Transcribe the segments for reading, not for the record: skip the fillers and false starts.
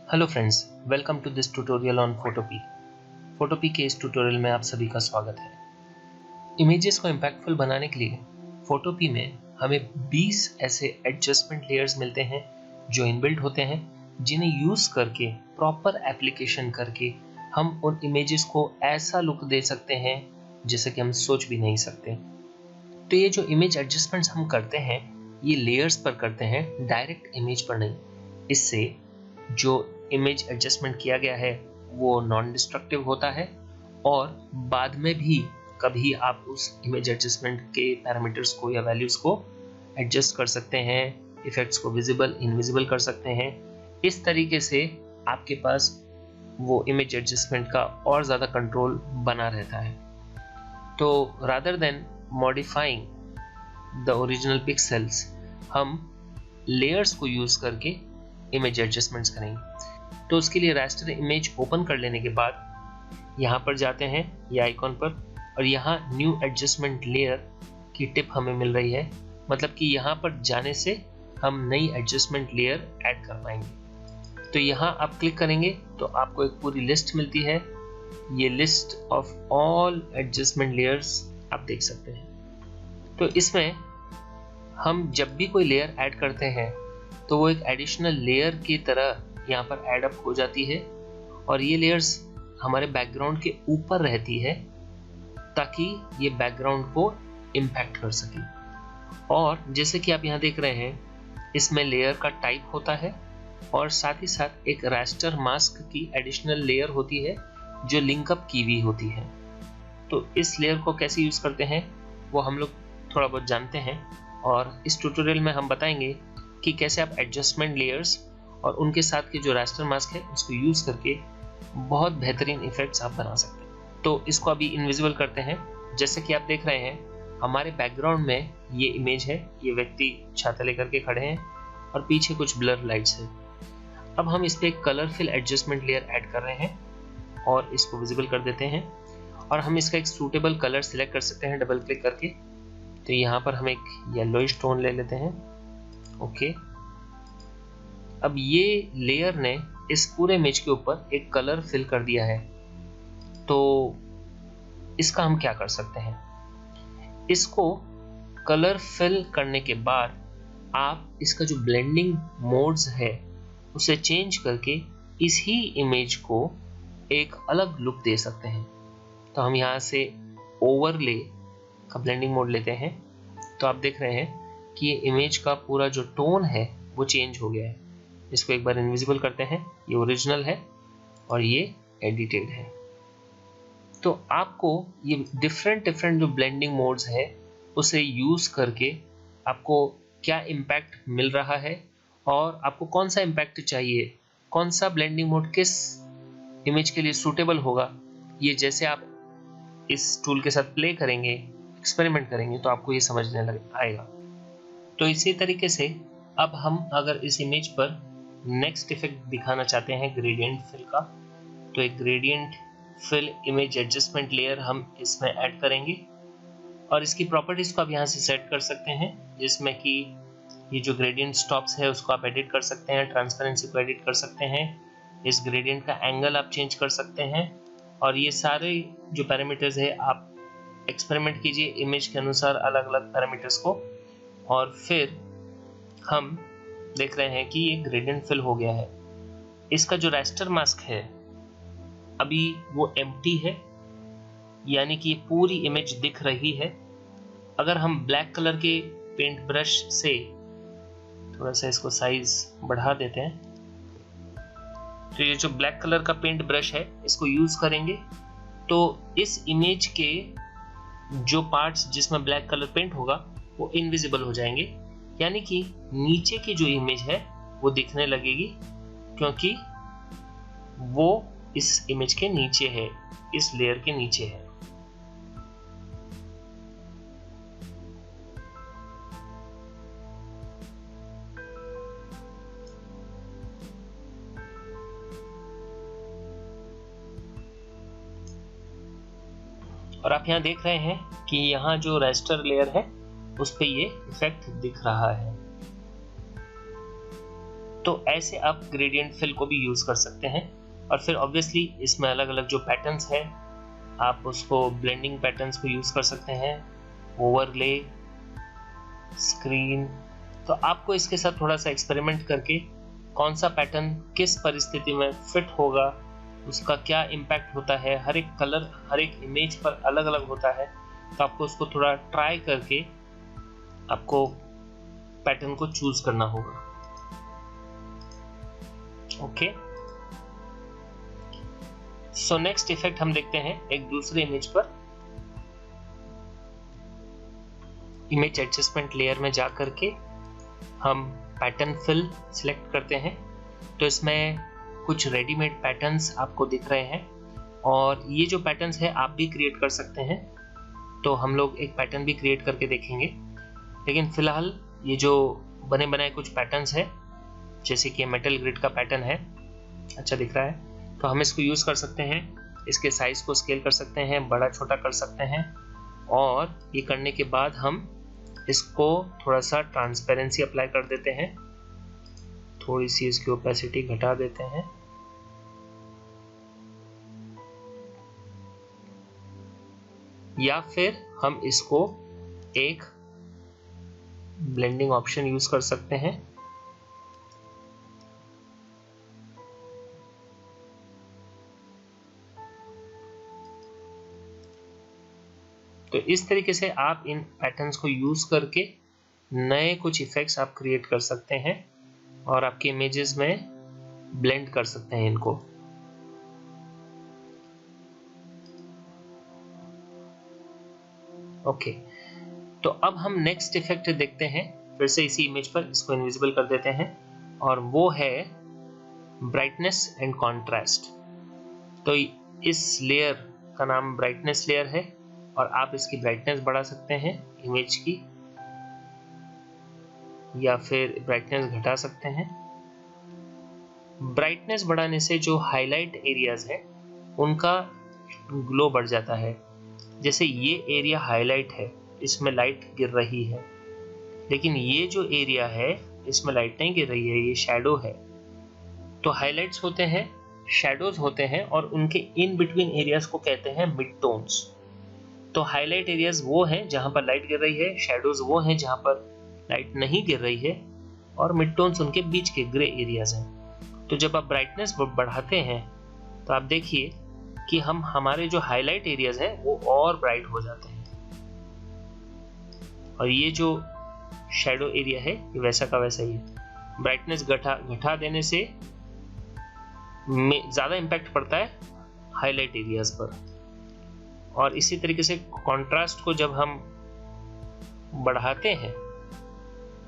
Hello friends, welcome to this tutorial on Photopea. Photopea के इस tutorial में आप सभी का स्वागत है। इमेजेस को इम्पैक्टफुल बनाने के लिए फोटोपी में हमें 20 ऐसे एडजस्टमेंट लेयर्स मिलते हैं जो इनबिल्ट होते हैं, जिन्हें यूज़ करके प्रॉपर एप्लीकेशन करके हम उन इमेजेस को ऐसा लुक दे सकते हैं जैसे कि हम सोच भी नहीं सकते। तो ये जो इमेज एडजस्टमेंट्स हम करते हैं ये लेयर्स पर करते हैं, डायरेक्ट इमेज पर नहीं। इससे जो इमेज एडजस्टमेंट किया गया है वो नॉन डिस्ट्रक्टिव होता है और बाद में भी कभी आप उस इमेज एडजस्टमेंट के पैरामीटर्स को या वैल्यूज को एडजस्ट कर सकते हैं, इफेक्ट्स को विजिबल इनविजिबल कर सकते हैं। इस तरीके से आपके पास वो इमेज एडजस्टमेंट का और ज़्यादा कंट्रोल बना रहता है। तो rather than modifying the original pixels, हम लेयर्स को यूज़ करके इमेज एडजस्टमेंट्स करेंगे। तो उसके लिए रास्टर इमेज ओपन कर लेने के बाद यहाँ पर जाते हैं ये आइकॉन पर, और यहाँ न्यू एडजस्टमेंट लेयर की टिप हमें मिल रही है, मतलब कि यहाँ पर जाने से हम नई एडजस्टमेंट लेयर ऐड कर पाएंगे। तो यहाँ आप क्लिक करेंगे तो आपको एक पूरी लिस्ट मिलती है। ये list of all adjustment layers आप देख सकते हैं। तो इसमें हम जब भी कोई लेयर ऐड करते हैं तो वो एक एडिशनल लेयर की तरह यहाँ पर ऐड अप हो जाती है, और ये लेयर्स हमारे बैकग्राउंड के ऊपर रहती है ताकि ये बैकग्राउंड को इम्पैक्ट कर सके। और जैसे कि आप यहाँ देख रहे हैं, इसमें लेयर का टाइप होता है और साथ ही साथ एक रास्टर मास्क की एडिशनल लेयर होती है जो लिंकअप की हुई होती है। तो इस लेयर को कैसे यूज़ करते हैं वो हम लोग थोड़ा बहुत जानते हैं, और इस ट्यूटोरियल में हम बताएंगे कि कैसे आप एडजस्टमेंट लेयर्स और उनके साथ के जो रास्टर मास्क है उसको यूज़ करके बहुत बेहतरीन इफेक्ट्स आप बना सकते हैं। तो इसको अभी इनविजिबल करते हैं। जैसे कि आप देख रहे हैं हमारे बैकग्राउंड में ये इमेज है, ये व्यक्ति छाता लेकर के खड़े हैं और पीछे कुछ ब्लर लाइट्स है। अब हम इस पर एक colour fill adjustment layer add कर रहे हैं और इसको विजिबल कर देते हैं, और हम इसका एक सूटेबल कलर सिलेक्ट कर सकते हैं डबल क्लिक करके। तो यहाँ पर हम एक येलोइश टोन ले लेते हैं। ओके, अब ये लेयर ने इस पूरे इमेज के ऊपर एक कलर फिल कर दिया है। तो इसका हम क्या कर सकते हैं, इसको कलर फिल करने के बाद आप इसका जो ब्लेंडिंग मोड्स है उसे चेंज करके इसी इमेज को एक अलग लुक दे सकते हैं। तो हम यहाँ से ओवरले का ब्लेंडिंग मोड लेते हैं। तो आप देख रहे हैं कि ये इमेज का पूरा जो टोन है वो चेंज हो गया है। इसको एक बार इनविजिबल करते हैं। ये ओरिजिनल है और ये एडिटेड है। तो आपको ये डिफरेंट जो ब्लेंडिंग मोड्स है उसे यूज़ करके आपको क्या इम्पैक्ट मिल रहा है और आपको कौन सा इम्पैक्ट चाहिए, कौन सा ब्लेंडिंग मोड किस इमेज के लिए सूटेबल होगा, ये जैसे आप इस टूल के साथ प्ले करेंगे, एक्सपेरिमेंट करेंगे तो आपको ये समझने लग आएगा। तो इसी तरीके से अब हम अगर इस इमेज पर नेक्स्ट इफेक्ट दिखाना चाहते हैं ग्रेडियंट फिल का, तो एक gradient fill image adjustment layer हम इसमें ऐड करेंगे, और इसकी प्रॉपर्टीज को आप यहाँ से सेट कर सकते हैं, जिसमें कि ये जो ग्रेडियंट स्टॉप्स है उसको आप एडिट कर सकते हैं, ट्रांसपेरेंसी को एडिट कर सकते हैं, इस ग्रेडियंट का एंगल आप चेंज कर सकते हैं, और ये सारे जो पैरामीटर्स है आप एक्सपेरिमेंट कीजिए इमेज के अनुसार अलग अलग पैरामीटर्स को। और फिर हम देख रहे हैं कि ये ग्रेडियंट फिल हो गया है। इसका जो रास्टर मास्क है अभी वो एम्प्टी है, यानी कि ये पूरी इमेज दिख रही है। अगर हम ब्लैक कलर के पेंट ब्रश से थोड़ा सा इसको साइज बढ़ा देते हैं, तो ये जो ब्लैक कलर का पेंट ब्रश है इसको यूज करेंगे तो इस इमेज के जो पार्ट्स जिसमें ब्लैक कलर पेंट होगा वो इनविजिबल हो जाएंगे, यानी कि नीचे की जो इमेज है वो दिखने लगेगी क्योंकि वो इस इमेज के नीचे है, इस लेयर के नीचे है। और आप यहाँ देख रहे हैं कि यहाँ जो रास्टर लेयर है उस पे ये इफेक्ट दिख रहा है। तो ऐसे आप ग्रेडियंट फिल को भी यूज कर सकते हैं। और फिर ऑब्वियसली इसमें अलग अलग जो पैटर्न्स है आप उसको ब्लेंडिंग पैटर्न्स को यूज कर सकते हैं, ओवरले, स्क्रीन। तो आपको इसके साथ थोड़ा सा एक्सपेरिमेंट करके कौन सा पैटर्न किस परिस्थिति में फिट होगा, उसका क्या इम्पैक्ट होता है, हर एक कलर हर एक इमेज पर अलग अलग होता है, तो आपको उसको थोड़ा ट्राई करके आपको पैटर्न को चूज करना होगा। ओके, सो नेक्स्ट इफेक्ट हम देखते हैं एक दूसरे इमेज पर। इमेज एडजस्टमेंट लेयर में जा करके हम पैटर्न फिल सिलेक्ट करते हैं। तो इसमें कुछ रेडीमेड पैटर्न्स आपको दिख रहे हैं और ये जो पैटर्न्स है आप भी क्रिएट कर सकते हैं। तो हम लोग एक पैटर्न भी क्रिएट करके देखेंगे, लेकिन फिलहाल ये जो बने बनाए कुछ पैटर्न्स है, जैसे कि मेटल ग्रिड का पैटर्न है, अच्छा दिख रहा है, तो हम इसको यूज कर सकते हैं। इसके साइज को स्केल कर सकते हैं, बड़ा छोटा कर सकते हैं, और ये करने के बाद हम इसको थोड़ा सा ट्रांसपेरेंसी अप्लाई कर देते हैं, थोड़ी सी इसकी ओपेसिटी घटा देते हैं, या फिर हम इसको एक ब्लेंडिंग ऑप्शन यूज कर सकते हैं। तो इस तरीके से आप इन पैटर्न्स को यूज करके नए कुछ इफेक्ट्स आप क्रिएट कर सकते हैं और आपके इमेजेस में ब्लेंड कर सकते हैं इनको। ओके, तो अब हम नेक्स्ट इफेक्ट देखते हैं। फिर से इसी इमेज पर इसको इनविजिबल कर देते हैं और वो है ब्राइटनेस एंड कॉन्ट्रास्ट। तो इस लेयर का नाम ब्राइटनेस लेयर है और आप इसकी ब्राइटनेस बढ़ा सकते हैं इमेज की, या फिर ब्राइटनेस घटा सकते हैं। ब्राइटनेस बढ़ाने से जो हाईलाइट एरियाज है उनका ग्लो बढ़ जाता है। जैसे ये एरिया हाईलाइट है, इसमें लाइट गिर रही है, लेकिन ये जो एरिया है इसमें लाइट नहीं गिर रही है, ये शैडो है। तो हाईलाइट्स होते हैं, शैडोज होते हैं, और उनके इन बिटवीन एरियाज को कहते हैं मिड टोन्स। तो हाईलाइट एरियाज वो हैं जहां पर लाइट गिर रही है, शैडोज वो हैं जहां पर लाइट नहीं गिर रही है, और मिड टोन्स उनके बीच के ग्रे एरियाज हैं। तो जब आप ब्राइटनेस बढ़ाते हैं तो आप देखिए कि हमारे जो हाईलाइट एरियाज हैं वो और ब्राइट हो जाते हैं, और ये जो शैडो एरिया है ये वैसा का वैसा ही है। ब्राइटनेस घटा देने से ज्यादा इम्पैक्ट पड़ता है हाईलाइट एरियाज पर, और इसी तरीके से कंट्रास्ट को जब हम बढ़ाते हैं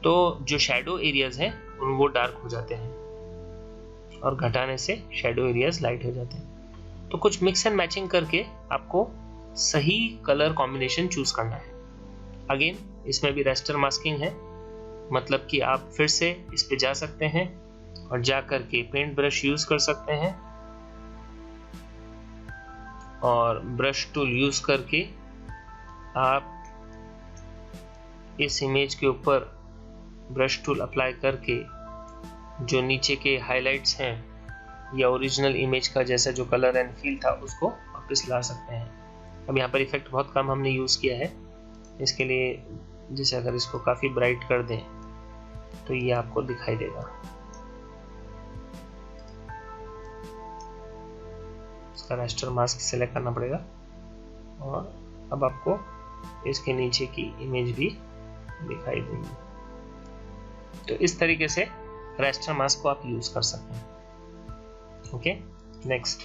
तो जो शैडो एरियाज हैं वो डार्क हो जाते हैं, और घटाने से शैडो एरियाज लाइट हो जाते हैं। तो कुछ मिक्स एंड मैचिंग करके आपको सही कलर कॉम्बिनेशन चूज करना है। अगेन इसमें भी रेस्टर मास्किंग है, मतलब कि आप फिर से इस पे जा सकते हैं और जा करके पेंट ब्रश यूज कर सकते हैं, और ब्रश टूल यूज करके आप इस इमेज के ऊपर ब्रश टूल अप्लाई करके जो नीचे के हाइलाइट्स हैं या ओरिजिनल इमेज का जैसा जो कलर एंड फील था उसको वापस ला सकते हैं। अब यहाँ पर इफेक्ट बहुत कम हमने यूज किया है, इसके लिए जैसे अगर इसको काफी ब्राइट कर दें तो ये आपको दिखाई देगा। इसका रास्टर मास्क सेलेक्ट करना पड़ेगा, और अब आपको इसके नीचे की इमेज भी दिखाई देगी। तो इस तरीके से रास्टर मास्क को आप यूज कर सकते हैं। Okay, next.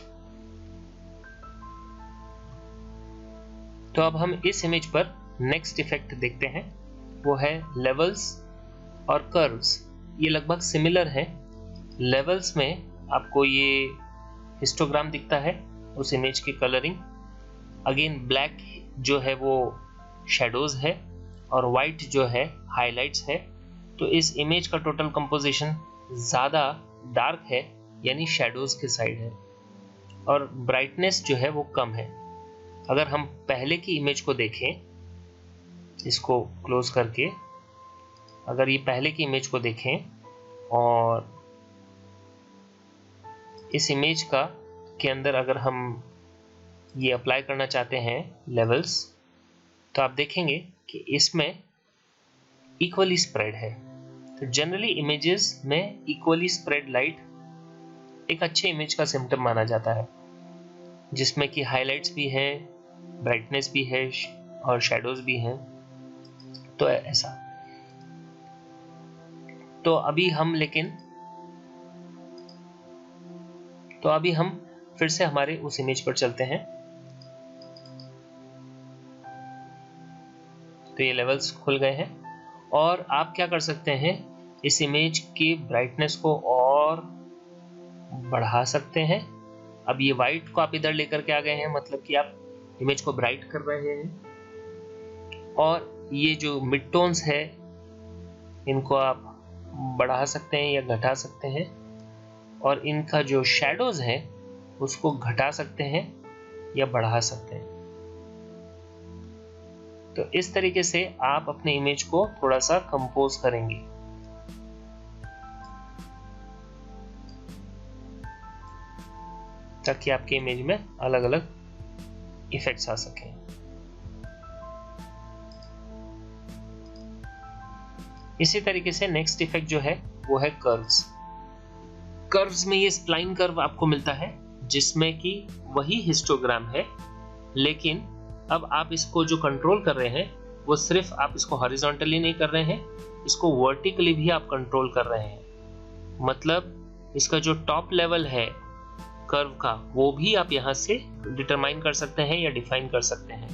तो अब हम इस इमेज पर नेक्स्ट इफेक्ट देखते हैं, वो है लेवल्स और कर्व्स। ये लगभग सिमिलर है। लेवल्स में आपको ये हिस्टोग्राम दिखता है उस इमेज की कलरिंग। अगेन ब्लैक जो है वो शैडोज है और वाइट जो है हाइलाइट्स है। तो इस इमेज का टोटल कंपोजिशन ज़्यादा डार्क है, यानी शैडोज के साइड है, और ब्राइटनेस जो है वो कम है। अगर हम पहले की इमेज को देखें, इसको क्लोज करके, अगर ये पहले की इमेज को देखें और इस इमेज का के अंदर अगर हम ये अप्लाई करना चाहते हैं लेवल्स, तो आप देखेंगे कि इसमें इक्वली स्प्रेड है। तो जनरली इमेजेस में इक्वली स्प्रेड लाइट एक अच्छे इमेज का सिम्टम माना जाता है, जिसमें कि हाइलाइट्स भी हैं, ब्राइटनेस भी है और शैडोज भी हैं। तो ऐसा तो अभी हम फिर से हमारे उस इमेज पर चलते हैं। तो ये लेवल्स खुल गए हैं और आप क्या कर सकते हैं, इस इमेज की ब्राइटनेस को और बढ़ा सकते हैं। अब ये वाइट को आप इधर लेकर के आ गए हैं, मतलब कि आप इमेज को ब्राइट कर रहे हैं। और ये जो मिड टोन्स है इनको आप बढ़ा सकते हैं या घटा सकते हैं, और इनका जो शैडोज है उसको घटा सकते हैं या बढ़ा सकते हैं। तो इस तरीके से आप अपने इमेज को थोड़ा सा कंपोज करेंगे। ताकि आपके इमेज में अलग अलग इफेक्ट्स आ सकें। इसी तरीके से नेक्स्ट इफेक्ट जो है वो है कर्व्स। कर्व्स में ये स्प्लाइन कर्व आपको मिलता है, जिसमें कि वही हिस्टोग्राम है, लेकिन अब आप इसको जो कंट्रोल कर रहे हैं वो सिर्फ आप इसको हॉरिजॉन्टली नहीं कर रहे हैं, इसको वर्टिकली भी आप कंट्रोल कर रहे हैं। मतलब इसका जो टॉप लेवल है कर्व का वो भी आप यहां से डिटरमाइन कर सकते हैं या डिफाइन कर सकते हैं।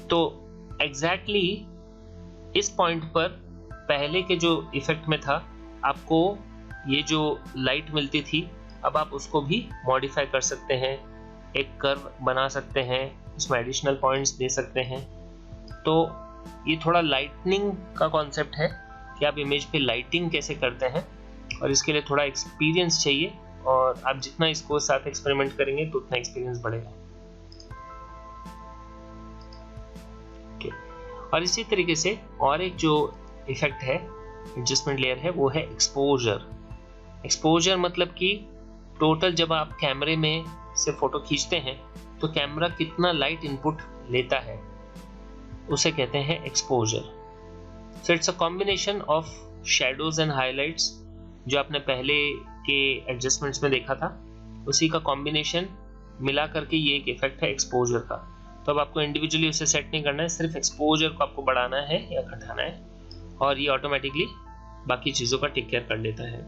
तो एग्जैक्टली इस पॉइंट पर पहले के जो इफेक्ट में था, आपको ये जो लाइट मिलती थी, अब आप उसको भी मॉडिफाई कर सकते हैं, एक कर्व बना सकते हैं, उसमें एडिशनल पॉइंट्स दे सकते हैं। तो ये थोड़ा लाइटनिंग का कॉन्सेप्ट है कि आप इमेज पे लाइटिंग कैसे करते हैं, और इसके लिए थोड़ा एक्सपीरियंस चाहिए, और आप जितना इसको साथ एक्सपेरिमेंट करेंगे तो उतना एक्सपीरियंस बढ़ेगा। और इसी तरीके से और एक जो इफेक्ट है, एडजस्टमेंट लेयर है, वो है एक्सपोजर। एक्सपोजर मतलब कि टोटल जब आप कैमरे में से फोटो खींचते हैं तो कैमरा कितना लाइट इनपुट लेता है, उसे कहते हैं exposure. So it's a combination of shadows and highlights, जो आपने पहले के एडजस्टमेंट्स में देखा था, उसी का कॉम्बिनेशन मिला करके ये एक इफेक्ट है एक्सपोजर का। तो अब आपको इंडिविजुअली उसे सेट नहीं करना है, सिर्फ एक्सपोजर को आपको बढ़ाना है या घटाना है, और ये ऑटोमेटिकली बाकी चीजों का टेक केयर कर लेता है।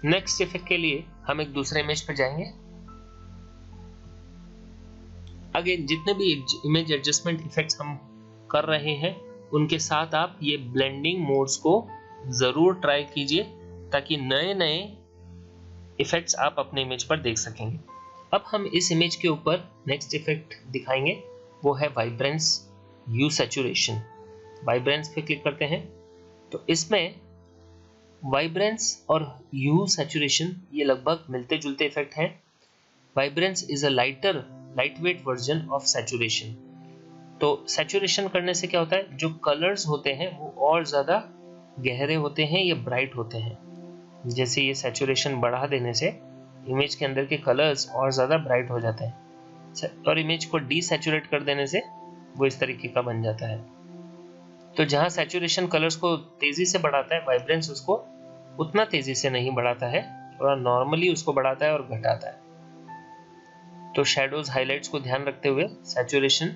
नेक्स्ट इफेक्ट के लिए हम एक दूसरे इमेज पर जाएंगे। अगेन जितने भी इमेज एडजस्टमेंट इफेक्ट्स हम कर रहे हैं, उनके साथ आप ये ब्लेंडिंग मोड्स को जरूर ट्राई कीजिए, ताकि नए नए इफेक्ट्स आप अपने इमेज पर देख सकेंगे। अब हम इस इमेज के ऊपर नेक्स्ट इफेक्ट दिखाएंगे, वो है वाइब्रेंस यू सैचुरेशन। वाइब्रेंस पे क्लिक करते हैं तो इसमें वाइब्रेंस और यू सैचुरेशन ये लगभग मिलते जुलते इफेक्ट हैं। Vibrance is a light weight version of saturation. तो सैचुरेशन करने से क्या होता है, जो कलर्स होते हैं वो और ज़्यादा गहरे होते हैं या ब्राइट होते हैं। जैसे ये सैचुरेशन बढ़ा देने से इमेज के अंदर के कलर्स और ज़्यादा ब्राइट हो जाते हैं, और इमेज को डीसैचुरेट कर देने से वो इस तरीके का बन जाता है। तो जहाँ सैचुरेशन कलर्स को तेज़ी से बढ़ाता है, वाइब्रेंस उसको उतना तेज़ी से नहीं बढ़ाता है, थोड़ा नॉर्मली उसको बढ़ाता है और घटाता है। तो शैडोज हाइलाइट्स को ध्यान रखते हुए सैचुरेशन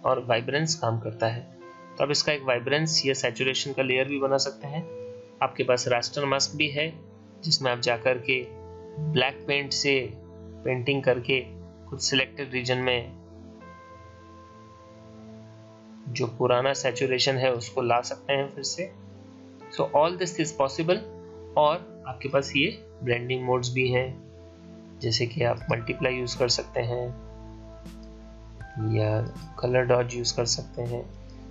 और वाइब्रेंस काम करता है। तो अब इसका एक वाइब्रेंस या सैचुरेशन का लेयर भी बना सकते हैं। आपके पास रास्टर मास्क भी है, जिसमें आप जाकर के ब्लैक पेंट से पेंटिंग करके कुछ सिलेक्टेड रीजन में जो पुराना सैचुरेशन है उसको ला सकते हैं फिर से। So all this is possible. और आपके पास ये ब्लेंडिंग मोड्स भी हैं, जैसे कि आप मल्टीप्लाई यूज कर सकते हैं या कलर डॉज यूज कर सकते हैं।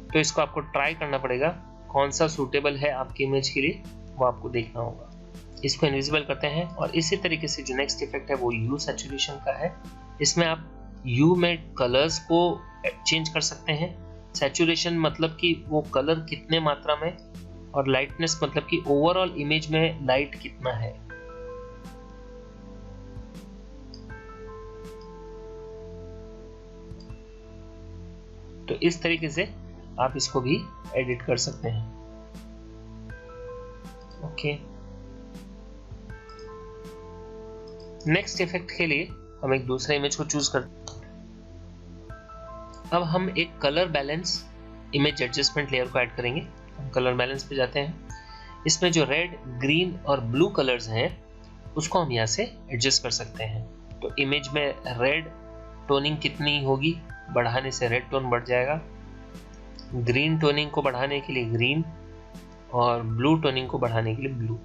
तो इसको आपको ट्राई करना पड़ेगा, कौन सा सूटेबल है आपकी इमेज के लिए वो आपको देखना होगा। इसको इनविजिबल करते हैं, और इसी तरीके से जो नेक्स्ट इफेक्ट है वो यू सैचुरेशन का है। इसमें आप यू में कलर्स को चेंज कर सकते हैं। सैचुरेशन मतलब कि वो कलर कितने मात्रा में और लाइटनेस मतलब कि ओवरऑल इमेज में लाइट कितना है। तो इस तरीके से आप इसको भी एडिट कर सकते हैं। ओके, नेक्स्ट इफेक्ट के लिए हम एक दूसरे इमेज को चूज कर। अब हम एक colour balance image adjustment layer को ऐड करेंगे। हम कलर बैलेंस पे जाते हैं। इसमें जो रेड, ग्रीन और ब्लू कलर्स हैं उसको हम यहाँ से एडजस्ट कर सकते हैं। तो इमेज में रेड टोनिंग कितनी होगी, बढ़ाने से रेड टोन बढ़ जाएगा, ग्रीन टोनिंग को बढ़ाने के लिए ग्रीन और ब्लू टोनिंग को बढ़ाने के लिए ब्लू।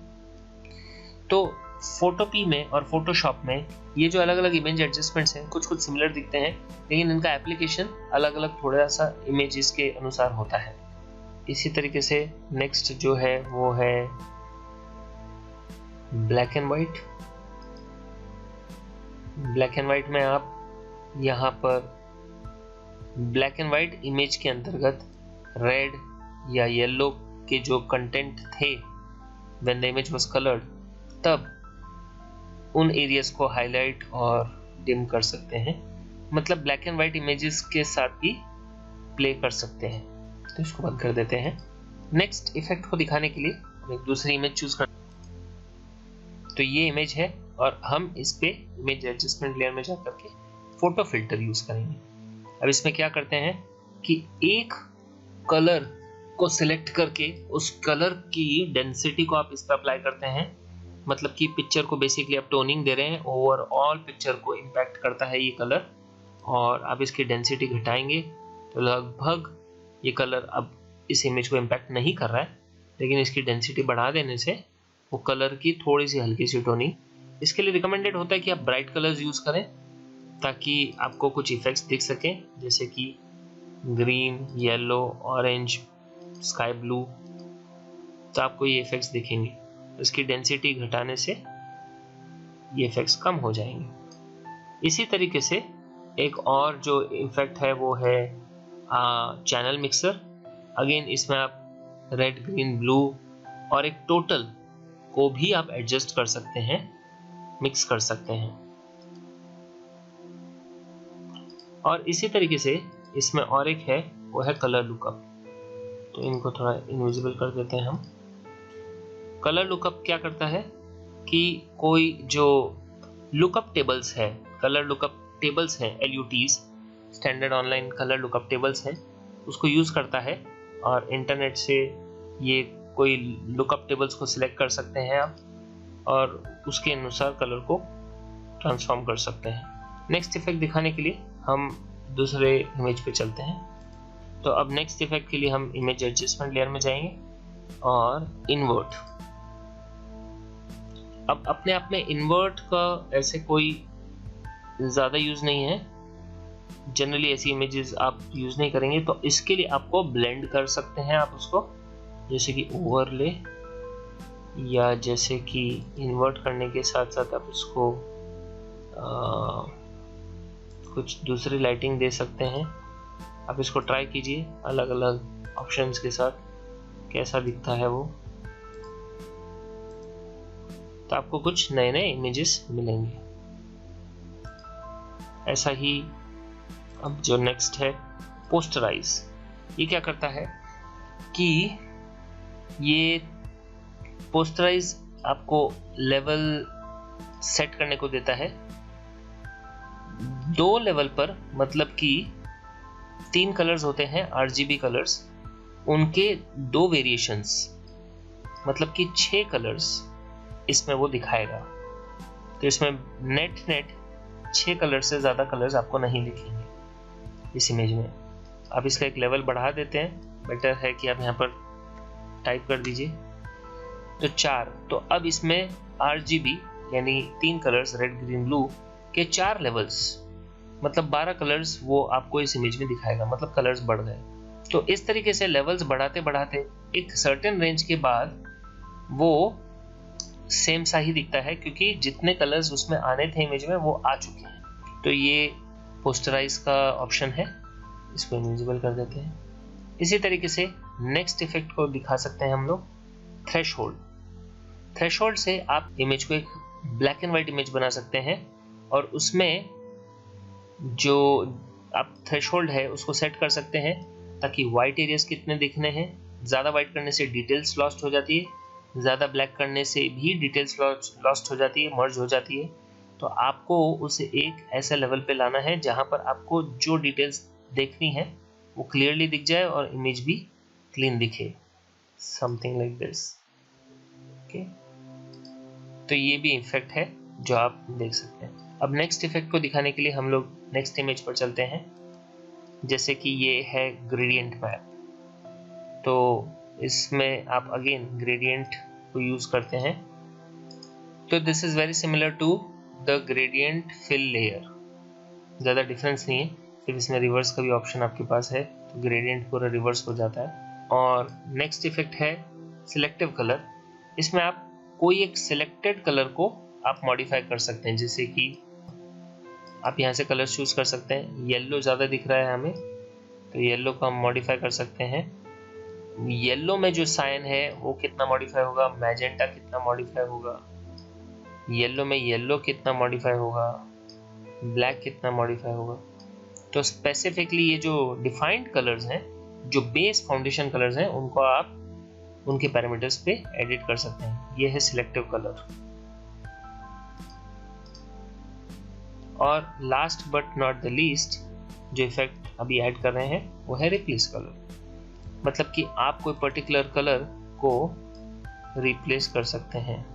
तो फोटोपी में और फोटोशॉप में ये जो अलग अलग इमेज एडजस्टमेंट्स हैं कुछ कुछ सिमिलर दिखते हैं, लेकिन इनका एप्लीकेशन अलग अलग थोड़ा सा इमेजेस के अनुसार होता है। इसी तरीके से नेक्स्ट जो है वो है black and white. Black and white में आप यहाँ पर ब्लैक एंड वाइट इमेज के अंतर्गत रेड या येलो के जो कंटेंट थे when the image was coloured, तब उन एरियाज को हाईलाइट और डिम कर सकते हैं। मतलब ब्लैक एंड वाइट इमेजेस के साथ भी प्ले कर सकते हैं। तो इसको बंद कर देते हैं। नेक्स्ट इफेक्ट को दिखाने के लिए हम एक दूसरी इमेज चूज कर। तो ये इमेज है और हम इस पे इमेज एडजस्टमेंट लेयर में जाकर के फोटो फिल्टर यूज करेंगे। अब इसमें क्या करते हैं कि एक कलर को सिलेक्ट करके उस कलर की डेंसिटी को आप इस पर अप्लाई करते हैं। मतलब कि पिक्चर को बेसिकली आप टोनिंग दे रहे हैं, ओवरऑल पिक्चर को इम्पैक्ट करता है ये कलर, और आप इसकी डेंसिटी घटाएंगे तो लगभग ये कलर अब इस इमेज को इम्पैक्ट नहीं कर रहा है, लेकिन इसकी डेंसिटी बढ़ा देने से वो कलर की थोड़ी सी हल्की सी टोनिंग। इसके लिए रिकमेंडेड होता है कि आप ब्राइट कलर्स यूज़ करें ताकि आपको कुछ इफेक्ट्स दिख सकें, जैसे कि green, yellow, orange, sky blue. तो आपको ये इफेक्ट्स दिखेंगे। इसकी डेंसिटी घटाने से ये इफेक्ट्स कम हो जाएंगे। इसी तरीके से एक और जो इफेक्ट है वो है चैनल मिक्सर। अगेन इसमें आप रेड, ग्रीन, ब्लू और एक टोटल को भी आप एडजस्ट कर सकते हैं, मिक्स कर सकते हैं। और इसी तरीके से इसमें और एक है वो है कलर लुकअप। तो इनको थोड़ा इनविजिबल कर देते हैं हम। कलर लुकअप क्या करता है कि कोई जो लुकअप टेबल्स है, कलर लुकअप टेबल्स हैं, LUTs, standard online colour lookup tables हैं, उसको यूज़ करता है और इंटरनेट से ये कोई लुकअप टेबल्स को सिलेक्ट कर सकते हैं आप और उसके अनुसार कलर को ट्रांसफॉर्म कर सकते हैं। नेक्स्ट इफेक्ट दिखाने के लिए हम दूसरे इमेज पे चलते हैं। तो अब नेक्स्ट इफेक्ट के लिए हम इमेज एडजस्टमेंट लेयर में जाएंगे और इन्वर्ट। अब अपने आप में इन्वर्ट का ऐसे कोई ज़्यादा यूज़ नहीं है, जनरली ऐसी इमेजेस आप यूज़ नहीं करेंगे। तो इसके लिए आपको ब्लेंड कर सकते हैं आप उसको, जैसे कि ओवरले, या जैसे कि इन्वर्ट करने के साथ साथ आप उसको कुछ दूसरी लाइटिंग दे सकते हैं। आप इसको ट्राई कीजिए अलग अलग ऑप्शंस के साथ, कैसा दिखता है वो। तो आपको कुछ नए नए इमेजेस मिलेंगे। ऐसा ही अब जो नेक्स्ट है पोस्टराइज। ये क्या करता है कि ये पोस्टराइज आपको लेवल सेट करने को देता है 2 लेवल पर। मतलब कि 3 कलर्स होते हैं RGB कलर्स, उनके 2 वेरिएशंस, मतलब कि 6 कलर्स इसमें वो दिखाएगा। तो इसमें नेट 6 कलर से ज़्यादा कलर्स आपको नहीं दिखेंगे इस इमेज में। आप इसका एक लेवल बढ़ा देते हैं, बेटर है कि आप यहाँ पर टाइप कर दीजिए तो 4। तो अब इसमें RGB यानी 3 कलर्स रेड, ग्रीन, ब्लू के 4 लेवल्स, मतलब 12 कलर्स वो आपको इस इमेज में दिखाएगा। मतलब कलर्स बढ़ गए। तो इस तरीके से लेवल्स बढ़ाते बढ़ाते एक सर्टेन रेंज के बाद वो सेम सा ही दिखता है, क्योंकि जितने कलर्स उसमें आने थे इमेज में वो आ चुके हैं। तो ये पोस्टराइज का ऑप्शन है, इसको इनविजिबल कर देते हैं। इसी तरीके से नेक्स्ट इफेक्ट को दिखा सकते हैं हम लोग। थ्रेशोल्ड से आप इमेज को एक ब्लैक एंड व्हाइट इमेज बना सकते हैं और उसमें जो आप थ्रेशोल्ड है उसको सेट कर सकते हैं ताकि वाइट एरियाज कितने दिखने हैं। ज़्यादा वाइट करने से डिटेल्स लॉस्ट हो जाती है, ज़्यादा ब्लैक करने से भी डिटेल्स लॉस्ट हो जाती है, मर्ज हो जाती है। तो आपको उसे एक ऐसे लेवल पे लाना है जहाँ पर आपको जो डिटेल्स देखनी है वो क्लियरली दिख जाए और इमेज भी क्लीन दिखे, समथिंग लाइक दिस। ओके, तो ये भी इफेक्ट है जो आप देख सकते हैं। अब नेक्स्ट इफेक्ट को दिखाने के लिए हम लोग नेक्स्ट इमेज पर चलते हैं। जैसे कि ये है ग्रेडियंट मैप, तो इसमें आप अगेन ग्रेडियंट को यूज करते हैं। तो this is very similar to the gradient fill layer, ज़्यादा डिफरेंस नहीं है, सिर्फ इसमें रिवर्स का भी ऑप्शन आपके पास है, तो ग्रेडियंट पूरा रिवर्स हो जाता है। और नेक्स्ट इफेक्ट है सिलेक्टिव कलर। इसमें आप कोई एक सिलेक्टेड कलर को आप मॉडिफाई कर सकते हैं, जैसे कि आप यहाँ से कलर चूज कर सकते हैं। येलो ज़्यादा दिख रहा है हमें, तो येलो को हम मॉडिफाई कर सकते हैं। येलो में जो साइन है वो कितना मॉडिफाई होगा, मैजेंटा कितना मॉडिफाई होगा, येलो में येलो कितना मॉडिफाई होगा, ब्लैक कितना मॉडिफाई होगा। तो स्पेसिफिकली ये जो डिफाइंड कलर्स हैं, जो बेस फाउंडेशन कलर्स हैं, उनको आप उनके पैरामीटर्स पे एडिट कर सकते हैं। ये है सिलेक्टिव कलर। और last but not the least जो इफेक्ट अभी ऐड कर रहे हैं वो है रिप्लेस कलर। मतलब कि आप कोई पर्टिकुलर कलर को रिप्लेस कर सकते हैं।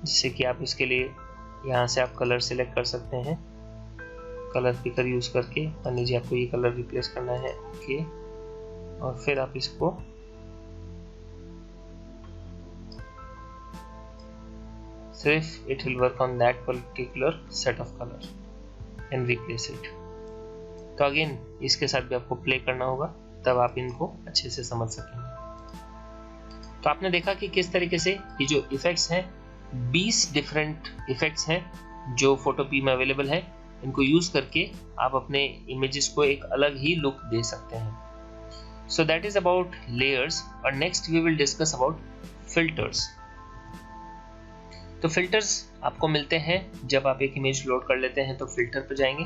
जिससे कि आप इसके लिए यहाँ से आप कलर सिलेक्ट कर सकते हैं, कलर पिकर यूज करके। मान लीजिए आपको ये कलर रिप्लेस करना है, ओके, और फिर आप इसको सिर्फ it will work on that particular set of colour and replace it. तो अगेन इसके साथ भी आपको प्ले करना होगा, तब आप इनको अच्छे से समझ सकेंगे। तो आपने देखा कि किस तरीके से ये जो इफेक्ट्स हैं, 20 डिफरेंट इफेक्ट्स हैं जो फोटोपी में अवेलेबल है। इनको यूज करके आप अपने इमेजेस को एक अलग ही लुक दे सकते हैं। So that is about layers. और next we will discuss about filters. तो फिल्टर्स आपको मिलते हैं जब आप एक इमेज लोड कर लेते हैं, तो फिल्टर पर जाएंगे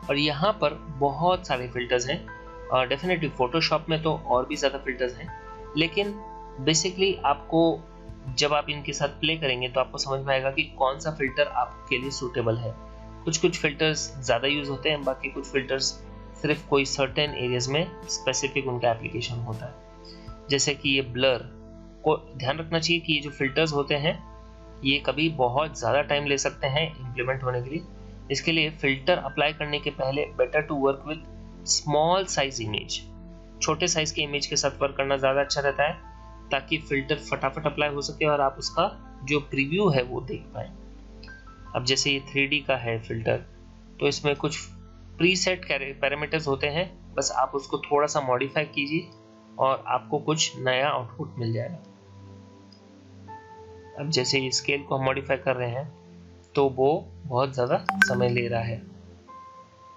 और यहाँ पर बहुत सारे फिल्टर्स हैं। और डेफिनेटली फोटोशॉप में तो और भी ज़्यादा फिल्टर्स हैं, लेकिन बेसिकली आपको जब आप इनके साथ प्ले करेंगे तो आपको समझ में आएगा कि कौन सा फिल्टर आपके लिए सूटेबल है। कुछ फिल्टर्स ज़्यादा यूज होते हैं, बाकी कुछ फिल्टर्स सिर्फ कोई सर्टेन एरियाज में स्पेसिफिक उनका एप्लीकेशन होता है। जैसे कि ये ब्लर को ध्यान रखना चाहिए कि ये जो फिल्टर्स होते हैं ये कभी बहुत ज़्यादा टाइम ले सकते हैं इम्प्लीमेंट होने के लिए। इसके लिए फिल्टर अप्लाई करने के पहले better to work with small size image. छोटे साइज के इमेज के साथ वर्क करना ज़्यादा अच्छा रहता है, ताकि फिल्टर फटाफट अप्लाई हो सके और आप उसका जो प्रीव्यू है वो देख पाए। अब जैसे ये 3D का है फिल्टर, तो इसमें कुछ प्रीसेट पैरामीटर्स होते हैं, बस आप उसको थोड़ा सा मॉडिफाई कीजिए और आपको कुछ नया आउटपुट मिल जाएगा। अब जैसे ये स्केल को हम मॉडिफाई कर रहे हैं तो वो बहुत ज़्यादा समय ले रहा है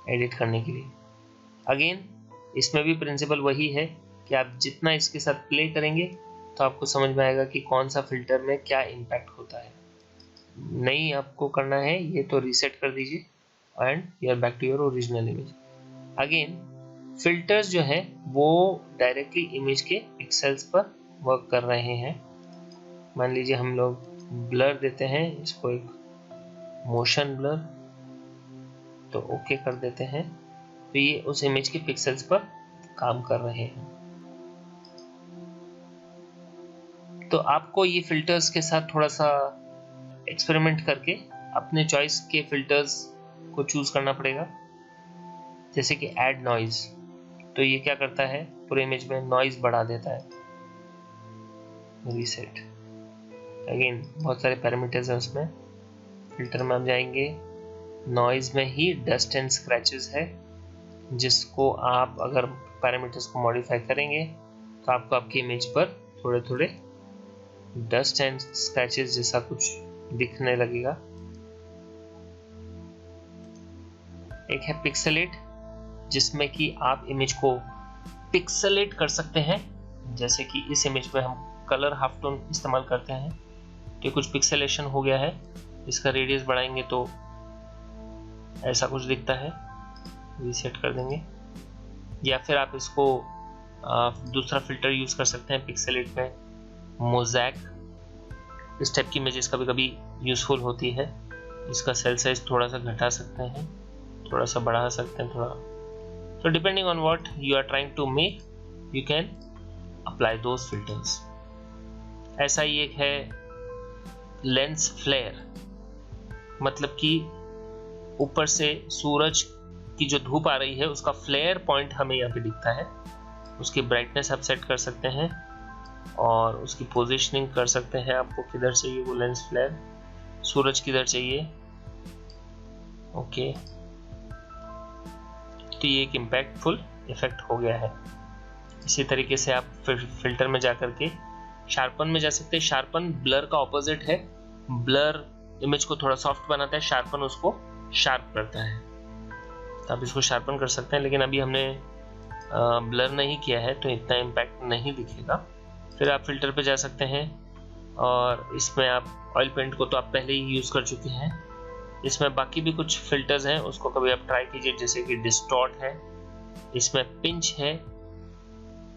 एडिट करने के लिए। अगेन इसमें भी प्रिंसिपल वही है कि आप जितना इसके साथ प्ले करेंगे तो आपको समझ में आएगा कि कौन सा फिल्टर में क्या इम्पैक्ट होता है। नहीं आपको करना है ये, तो रीसेट कर दीजिए and you are back to your original image. Again filters जो है वो डायरेक्टली इमेज के पिक्सेल्स पर वर्क कर रहे हैं। मान लीजिए हम लोग ब्लर देते हैं इसको, एक मोशन ब्लर, तो ओके कर देते हैं, तो ये उस इमेज के पिक्सेल्स पर काम कर रहे हैं। तो आपको ये फिल्टर्स के साथ थोड़ा सा एक्सपेरिमेंट करके अपने चॉइस के फिल्टर्स को चूज करना पड़ेगा। जैसे कि ऐड नॉइज, तो ये क्या करता है, पूरे इमेज में नॉइज बढ़ा देता है। रीसेट, अगेन बहुत सारे पैरामीटर्स हैं उसमें। फिल्टर में हम जाएंगे, नॉइज में ही डस्ट एंड स्क्रैचेस है, जिसको आप अगर पैरामीटर्स को मॉडिफाई करेंगे तो आपको आपकी इमेज पर थोड़े थोड़े डस्ट एंड स्क्रैचेस जैसा कुछ दिखने लगेगा। एक है पिक्सेलेट, जिसमें कि आप इमेज को पिक्सेलेट कर सकते हैं। जैसे कि इस इमेज में हम कलर हाफ टोन इस्तेमाल करते हैं तो कुछ पिक्सेलेशन हो गया है। इसका रेडियस बढ़ाएंगे तो ऐसा कुछ दिखता है, रीसेट कर देंगे। या फिर आप इसको दूसरा फिल्टर यूज कर सकते हैं पिक्सेलेट में, मोज़ैक। इस टाइप की इमेजेस कभी कभी यूजफुल होती है। इसका सेल साइज थोड़ा सा घटा सकते हैं, थोड़ा सा बढ़ा सकते हैं, थोड़ा। तो depending on what you are trying to make you can apply those filters. ऐसा ही एक है लेंस फ्लेयर, मतलब कि ऊपर से सूरज की जो धूप आ रही है उसका फ्लेयर पॉइंट हमें यहाँ पे दिखता है। उसकी ब्राइटनेस आप सेट कर सकते हैं और उसकी पोजीशनिंग कर सकते हैं। आपको किधर चाहिए वो लेंस फ्लेयर, सूरज किधर चाहिए। ओके, तो ये एक इम्पैक्टफुल इफेक्ट हो गया है। इसी तरीके से आप फिल्टर में जा करके शार्पन में जा सकते हैं। शार्पन ब्लर का ऑपोजिट है। ब्लर इमेज को थोड़ा सॉफ्ट बनाता है, शार्पन उसको शार्प करता है। तो आप इसको शार्पन कर सकते हैं, लेकिन अभी हमने ब्लर नहीं किया है तो इतना इम्पैक्ट नहीं दिखेगा। फिर आप फिल्टर पे जा सकते हैं और इसमें आप ऑयल पेंट को तो आप पहले ही यूज़ कर चुके हैं। इसमें बाकी भी कुछ फिल्टर्स हैं, उसको कभी आप ट्राई कीजिए। जैसे कि डिस्टॉर्ट है, इसमें पिंच है,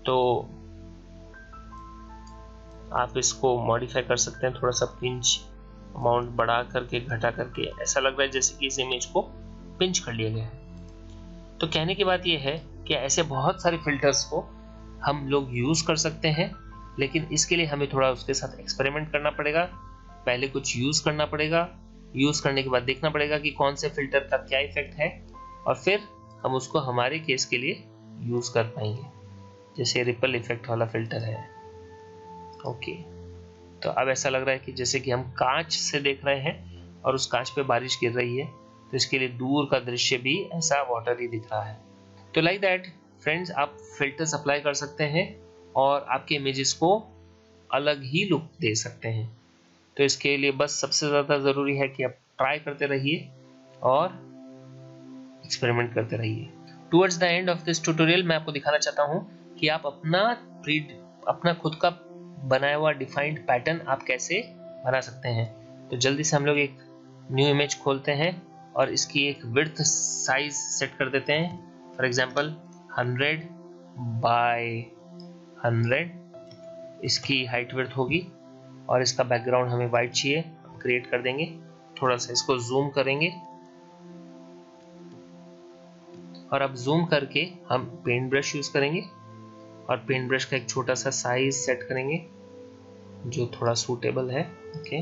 तो आप इसको मॉडिफाई कर सकते हैं। थोड़ा सा पिंच अमाउंट बढ़ा करके घटा करके, ऐसा लग रहा है जैसे कि इस इमेज को पिंच कर लिया गया है। तो कहने की बात यह है कि ऐसे बहुत सारे फिल्टर्स को हम लोग यूज़ कर सकते हैं, लेकिन इसके लिए हमें थोड़ा उसके साथ एक्सपेरिमेंट करना पड़ेगा। पहले कुछ यूज़ करना पड़ेगा, यूज़ करने के बाद देखना पड़ेगा कि कौन से फिल्टर का क्या इफेक्ट है, और फिर हम उसको हमारे केस के लिए यूज़ कर पाएंगे। जैसे रिपल इफेक्ट वाला फिल्टर है। ओके, तो अब ऐसा लग रहा है कि जैसे कि हम कांच से देख रहे हैं और उस कांच पे बारिश गिर रही है, तो इसके लिए दूर का दृश्य भी ऐसा वाटर ही दिख रहा है। तो लाइक दैट फ्रेंड्स, आप फिल्टर्स अप्लाई कर सकते हैं और आपके इमेजेस को अलग ही लुक दे सकते हैं। तो इसके लिए बस सबसे ज़्यादा ज़रूरी है कि आप ट्राई करते रहिए और एक्सपेरिमेंट करते रहिए। Towards the end of this tutorial मैं आपको दिखाना चाहता हूँ कि आप अपना खुद का बनाया हुआ डिफाइंड पैटर्न आप कैसे बना सकते हैं। तो जल्दी से हम लोग एक न्यू इमेज खोलते हैं और इसकी एक विड्थ साइज सेट कर देते हैं। फॉर एग्जांपल 100 बाय 100 इसकी हाइट विड्थ होगी और इसका बैकग्राउंड हमें वाइट चाहिए, हम क्रिएट कर देंगे। थोड़ा सा इसको जूम करेंगे और अब जूम करके हम पेंट ब्रश यूज करेंगे और पेंट ब्रश का एक छोटा सा साइज सेट करेंगे जो थोड़ा सूटेबल है। ओके,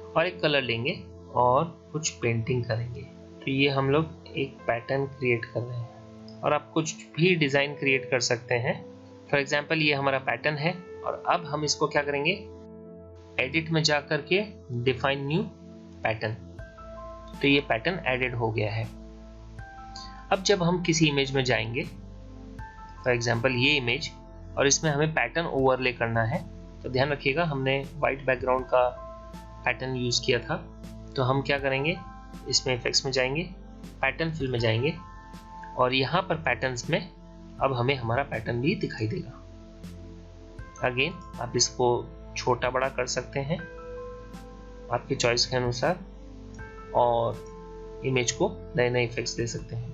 और एक कलर लेंगे और कुछ पेंटिंग करेंगे। तो ये हम लोग एक पैटर्न क्रिएट कर रहे हैं और आप कुछ भी डिज़ाइन क्रिएट कर सकते हैं। फॉर एग्जांपल ये हमारा पैटर्न है और अब हम इसको क्या करेंगे, एडिट में जा करके डिफाइन न्यू पैटर्न। तो ये पैटर्न एडिट हो गया है। अब जब हम किसी इमेज में जाएंगे, फॉर एग्जांपल ये इमेज, और इसमें हमें पैटर्न ओवरले करना है, तो ध्यान रखिएगा हमने वाइट बैकग्राउंड का पैटर्न यूज किया था। तो हम क्या करेंगे, इसमें इफेक्ट्स में जाएंगे, पैटर्न फिल में जाएंगे और यहाँ पर पैटर्न्स में अब हमें हमारा पैटर्न भी दिखाई देगा। अगेन आप इसको छोटा बड़ा कर सकते हैं आपकी चॉइस के अनुसार और इमेज को नए नए इफेक्ट्स दे सकते हैं।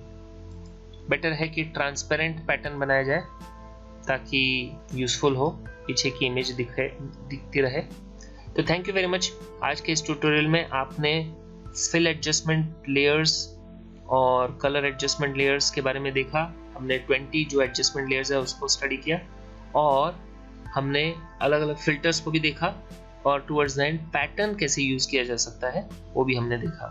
बेटर है कि ट्रांसपेरेंट पैटर्न बनाया जाए ताकि यूजफुल हो, पीछे की इमेज दिखती रहे। तो थैंक यू वेरी मच। आज के इस ट्यूटोरियल में आपने फिल एडजस्टमेंट लेयर्स और कलर एडजस्टमेंट लेयर्स के बारे में देखा। हमने 20 जो एडजस्टमेंट लेयर्स है उसको स्टडी किया और हमने अलग अलग फिल्टर्स को भी देखा और टुवर्ड्स द एंड पैटर्न कैसे यूज किया जा सकता है वो भी हमने देखा।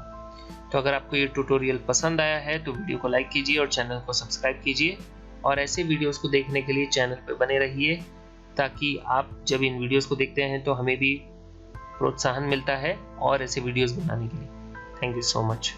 तो अगर आपको ये ट्यूटोरियल पसंद आया है तो वीडियो को लाइक कीजिए और चैनल को सब्सक्राइब कीजिए और ऐसे वीडियोस को देखने के लिए चैनल पर बने रहिए ताकि आप जब इन वीडियोस को देखते हैं तो हमें भी प्रोत्साहन मिलता है और ऐसे वीडियोस बनाने के लिए। Thank you so much.